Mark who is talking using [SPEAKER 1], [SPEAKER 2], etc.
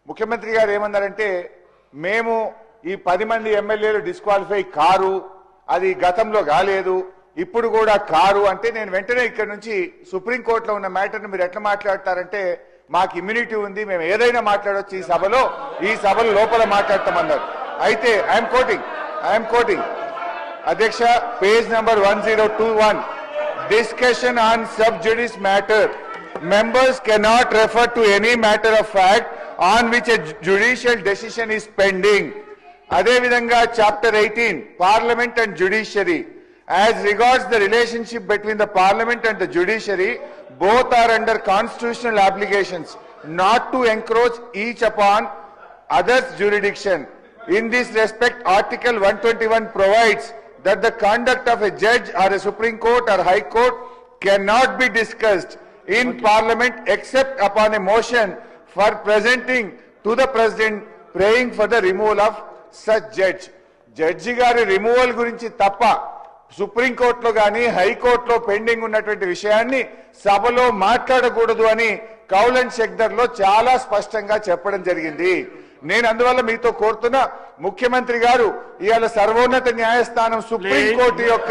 [SPEAKER 1] ముఖ్యమంత్రి గారు ఏమన్నారంటే మేము ఈ 10 మంది ఎమ్మెల్యేలు డిస్క్వాలిఫై కారు, అది గతంలో కాలేదు, ఇప్పుడు కూడా కారు అంటే నేను వెంటనే ఇక్కడ నుంచి సుప్రీంకోర్టులో ఉన్న మ్యాటర్ని మీరు ఎట్లా మాట్లాడతారంటే మాకు ఇమ్యూనిటీ ఉంది, మేము ఏదైనా మాట్లాడవచ్చు ఈ సభలో లోపల మాట్లాడతామన్నారు. అయితే ఐఎమ్ కోటింగ్ అధ్యక్ష, page number 1021, discussion on sub జుడిస్ matter, members cannot refer to any matter of fact on which a judicial decision is pending. Ade vidhanga chapter 18, Parliament and Judiciary, as regards the relationship between the Parliament and the Judiciary, both are under constitutional obligations not to encroach each upon others' jurisdiction. In this respect, Article 121 provides that the conduct of a judge or a Supreme Court or High Court cannot be discussed in Parliament except upon a motion for presenting to the President praying for the removal of such judge. Judge గారి removal గురించి తప్ప supreme కోర్టులో గాని హైకోర్టులో pending ఉన్నటువంటి విషయాన్ని సభలో మాట్లాడకూడదు అని కౌల్ అండ్ షెక్దర్ లో చాలా స్పష్టంగా చెప్పడం జరిగింది. నేను అందువల్ల మీతో కోరుతున్నా, ముఖ్యమంత్రి గారు ఇవాళ సర్వోన్నత న్యాయస్థానం సుప్రీం కోర్టు యొక్క